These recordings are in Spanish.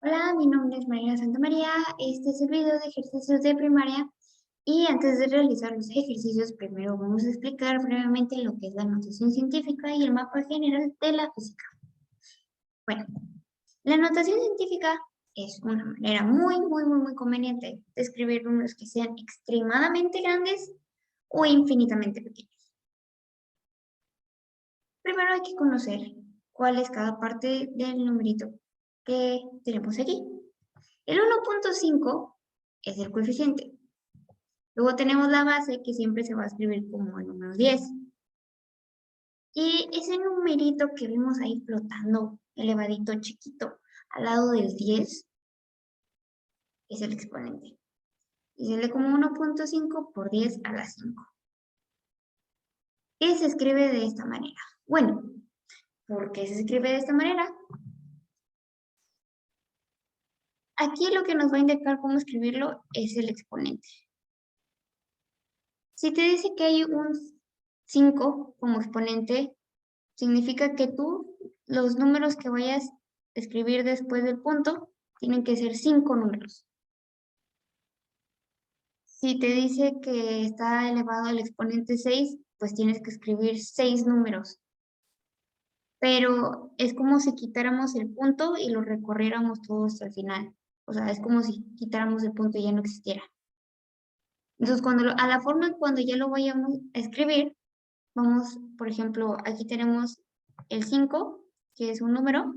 Hola, mi nombre es María Santamaría. Este es el video de ejercicios de primaria. Y antes de realizar los ejercicios, primero vamos a explicar brevemente lo que es la notación científica y el mapa general de la física. Bueno, la notación científica es una manera muy conveniente de escribir números que sean extremadamente grandes o infinitamente pequeños. Primero hay que conocer cuál es cada parte del numerito que tenemos aquí. El 1.5 es el coeficiente. Luego tenemos la base, que siempre se va a escribir como el número 10. Y ese numerito que vemos ahí flotando, elevadito, chiquito, al lado del 10, es el exponente. Y se lee como 1.5 por 10 a la 5. ¿Qué se escribe de esta manera? Bueno, ¿por qué se escribe de esta manera? Aquí lo que nos va a indicar cómo escribirlo es el exponente. Si te dice que hay un 5 como exponente, significa que los números que vayas a escribir después del punto, tienen que ser 5 números. Si te dice que está elevado al exponente 6, pues tienes que escribir 6 números. Pero es como si quitáramos el punto y lo recorriéramos todo hasta el final. O sea, es como si quitáramos el punto y ya no existiera. Entonces, a la forma cuando ya lo vayamos a escribir, vamos, por ejemplo, aquí tenemos el 5, que es un número.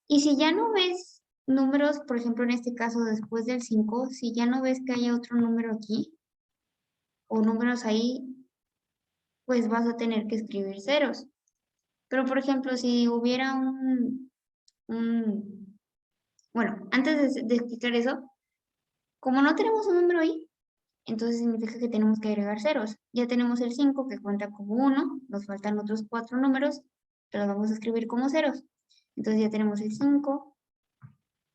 Y si ya no ves números, por ejemplo, en este caso, después del 5, si ya no ves que haya otro número aquí, o números ahí, pues vas a tener que escribir ceros. Pero, por ejemplo, si hubiera bueno, antes de explicar eso, como no tenemos un número ahí, entonces significa que tenemos que agregar ceros. Ya tenemos el 5 que cuenta como 1, nos faltan otros 4 números, que los vamos a escribir como ceros. Entonces ya tenemos el 5,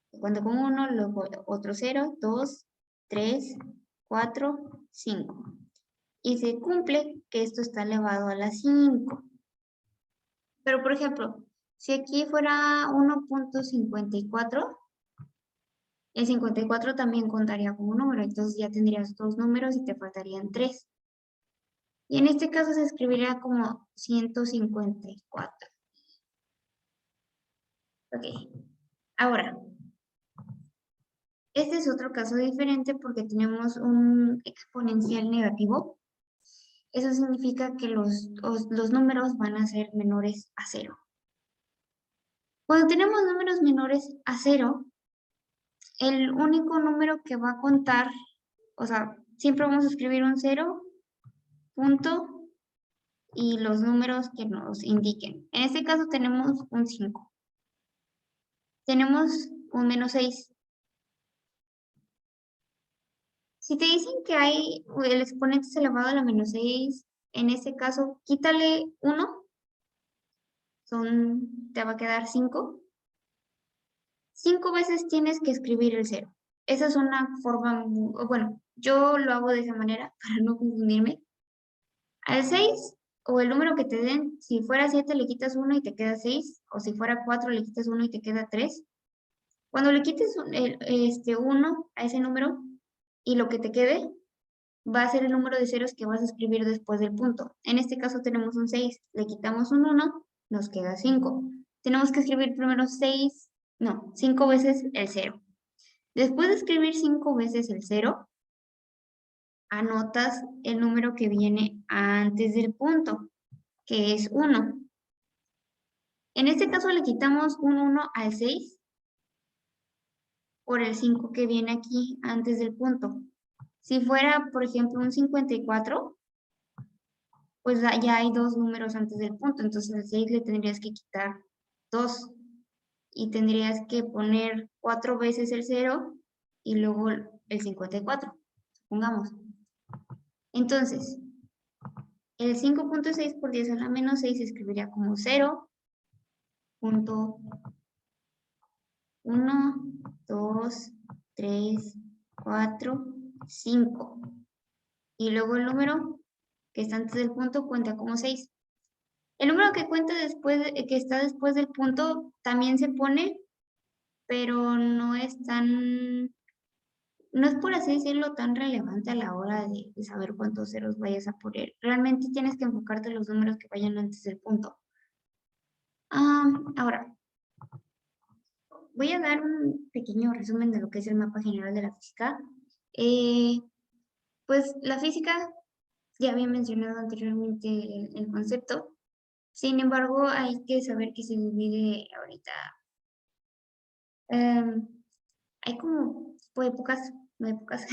que cuenta como 1, luego otro 0, 2, 3, 4, 5. Y se cumple que esto está elevado a la 5. Pero, por ejemplo, si aquí fuera 1.54, el 54 también contaría como número, entonces ya tendrías 2 números y te faltarían 3. Y en este caso se escribiría como 154. Ok, ahora, este es otro caso diferente porque tenemos un exponencial negativo. Eso significa que los números van a ser menores a 0. Cuando tenemos números menores a 0, el único número que va a contar, o sea, siempre vamos a escribir un 0, punto, y los números que nos indiquen. En este caso tenemos un 5. Tenemos un menos 6. Si te dicen que el exponente es elevado a la menos 6, en este caso, quítale 1, te va a quedar 5. 5 veces tienes que escribir el 0. Esa es una forma, bueno, yo lo hago de esa manera para no confundirme. Al 6, o el número que te den, si fuera 7 le quitas 1 y te queda 6, o si fuera 4 le quitas 1 y te queda 3. Cuando le quites 1 a ese número y lo que te quede, va a ser el número de ceros que vas a escribir después del punto. En este caso tenemos un 6, le quitamos un 1, nos queda 5. Tenemos que escribir primero 5 veces el 0. Después de escribir 5 veces el 0, anotas el número que viene antes del punto, que es 1. En este caso le quitamos un 1 al 6 por el 5 que viene aquí antes del punto. Si fuera, por ejemplo, un 54, pues ya hay 2 números antes del punto, entonces al 6 le tendrías que quitar 2 y tendrías que poner 4 veces el 0 y luego el 54, supongamos. Entonces, el 5.6 por 10 a la menos 6 se escribiría como 0.1, 2, 3, 4, 5. Y luego el número que está antes del punto cuenta como 6. El número que cuenta que está después del punto también se pone pero no es no es por así decirlo tan relevante a la hora de saber cuántos ceros vayas a poner. Realmente tienes que enfocarte en los números que vayan antes del punto. Ahora, voy a dar un pequeño resumen de lo que es el mapa general de la física. Pues la física, ya había mencionado anteriormente el concepto. Sin embargo, hay que saber que se divide ahorita. Hay como tipo épocas, no épocas,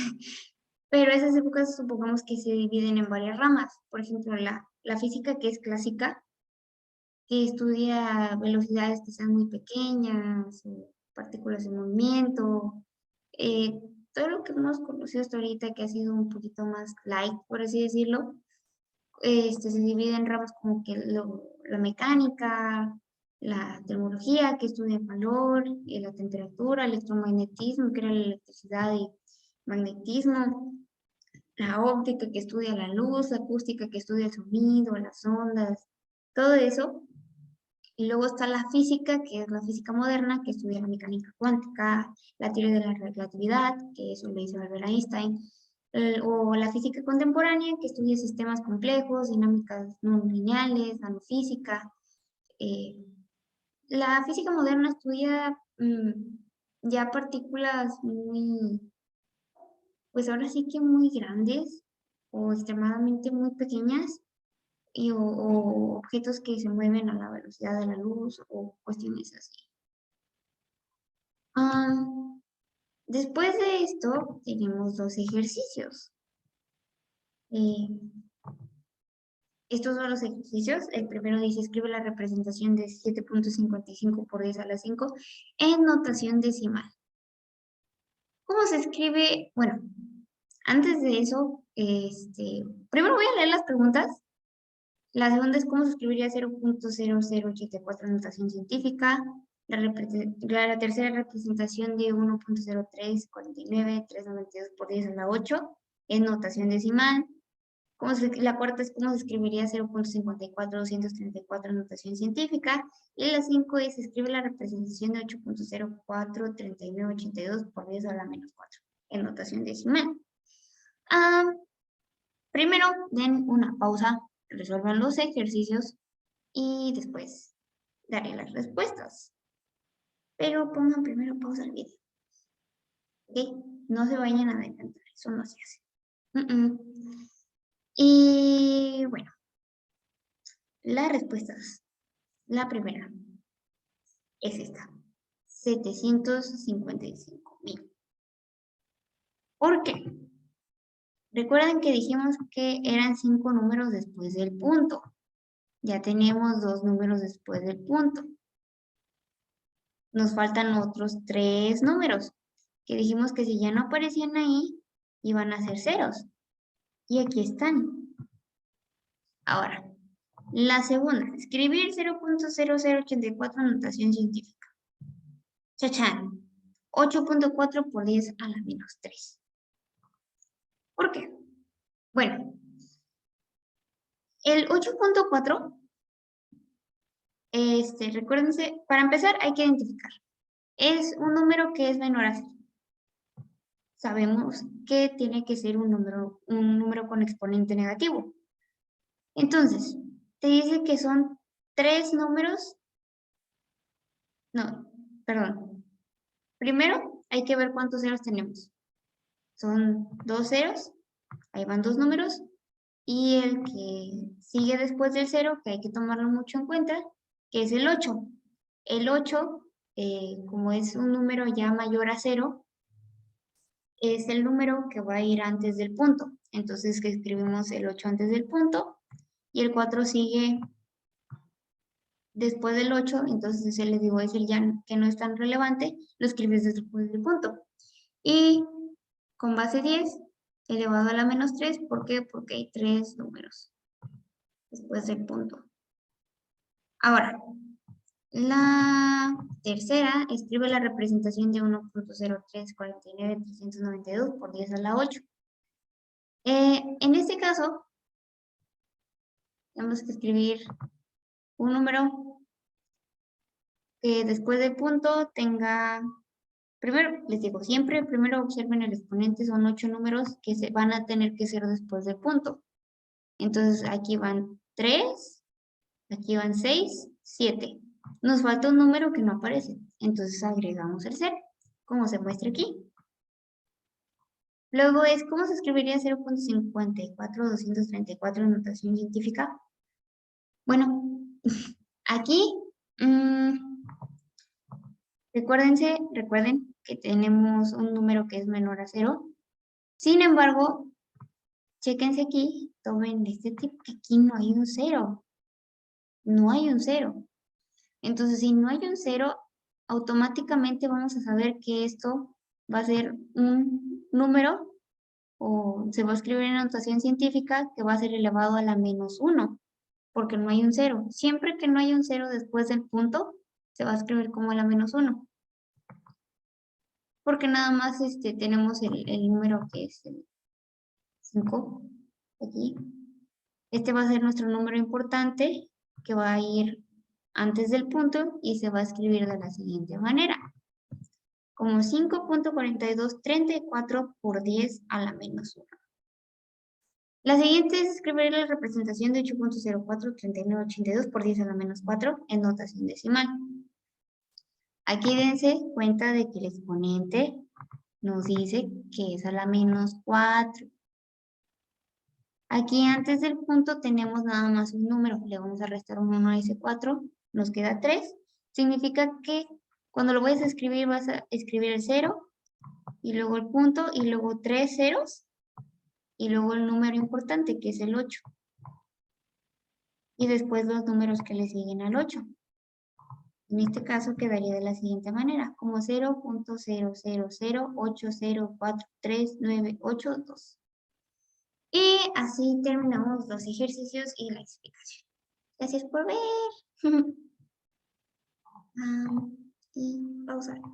pero esas épocas supongamos que se dividen en varias ramas. Por ejemplo, la física que es clásica, que estudia velocidades que sean muy pequeñas, o partículas en movimiento, eh, todo lo que hemos conocido hasta ahorita que ha sido un poquito más light, por así decirlo, se divide en ramas como que la mecánica, la termología, que estudia el calor, la temperatura, el electromagnetismo, que era la electricidad y magnetismo, la óptica, que estudia la luz, la acústica, que estudia el sonido, las ondas, todo eso. Y luego está la física, que es la física moderna, que estudia la mecánica cuántica, la teoría de la relatividad, que eso lo hizo Albert Einstein, o la física contemporánea, que estudia sistemas complejos, dinámicas no lineales, nanofísica. Eh, la física moderna estudia ya partículas muy, pues ahora sí que muy grandes o extremadamente muy pequeñas o objetos que se mueven a la velocidad de la luz o cuestiones así. Después de esto tenemos dos ejercicios. Estos son los ejercicios. El primero dice, escribe la representación de 7.55 por 10 a la 5 en notación decimal. ¿Cómo se escribe? Bueno, antes de eso, primero voy a leer las preguntas. La segunda es cómo se escribiría 0.0084 en notación científica. La tercera representación de 1.0349.392 por 10 a la 8 en notación decimal. La cuarta es cómo se escribiría 0.54234 en notación científica. Y la 5 es escribe la representación de 8.043982 por 10 a la menos 4 en notación decimal. Primero den una pausa, resuelvan los ejercicios y después daré las respuestas. Pero pongan primero pausa al video. ¿Ok? No se vayan a adelantar, eso no se hace. Y bueno, las respuestas. La primera es esta. 755.000. ¿Por qué? Recuerden que dijimos que eran 5 números después del punto. Ya tenemos 2 números después del punto. Nos faltan otros 3 números que dijimos que si ya no aparecían ahí, iban a ser ceros. Y aquí están. Ahora, la segunda, escribir 0.0084 en notación científica. Chachán, 8.4 por 10 a la menos 3. ¿Por qué? Bueno, el 8.4, recuérdense, para empezar hay que identificar. Es un número que es menor a 0. Sabemos que tiene que ser un número con exponente negativo. Entonces, te dice que son 3 números. No, perdón. Primero hay que ver cuántos ceros tenemos. Son 2 ceros, ahí van 2 números. Y el que sigue después del 0, que hay que tomarlo mucho en cuenta, que es el 8. El 8, como es un número ya mayor a 0, es el número que va a ir antes del punto. Entonces, que escribimos el 8 antes del punto y el 4 sigue después del 8, entonces ese les digo es el ya que no es tan relevante, lo escribes después del punto. Y con base 10 elevado a la menos 3, ¿por qué? Porque hay 3 números después del punto. Ahora, la tercera, escribe la representación de 1.0349.392 por 10 a la 8. En este caso, tenemos que escribir un número que después del punto tenga Primero, les digo, siempre primero observen el exponente, son 8 números que se van a tener que ser después del punto. Entonces, aquí van 3, aquí van 6, 7. Nos falta un número que no aparece, entonces agregamos el 0, como se muestra aquí. Luego es, ¿cómo se escribiría 0.54234 en notación científica? Bueno, aquí, recuerden que tenemos un número que es menor a 0. Sin embargo, chéquense aquí, tomen este tip, que aquí no hay un 0. No hay un 0. Entonces, si no hay un 0, automáticamente vamos a saber que esto va a ser un número o se va a escribir en notación científica que va a ser elevado a la -1, porque no hay un 0. Siempre que no hay un 0 después del punto, se va a escribir como la -1. Porque nada más tenemos el número que es el 5, aquí. Este va a ser nuestro número importante, que va a ir antes del punto y se va a escribir de la siguiente manera. Como 5.4234 por 10 a la -1. La siguiente es escribir la representación de 8.043982 por 10 a la -4 en notación decimal. Aquí dense cuenta de que el exponente nos dice que es a la -4. Aquí antes del punto tenemos nada más un número. Le vamos a restar un 1 a ese 4. Nos queda 3. Significa que cuando lo vayas a escribir vas a escribir el 0 y luego el punto y luego 3 ceros y luego el número importante que es el 8. Y después los números que le siguen al 8. En este caso quedaría de la siguiente manera, como 0.0008043982. Y así terminamos los ejercicios y la explicación. Gracias por ver. Y pausar.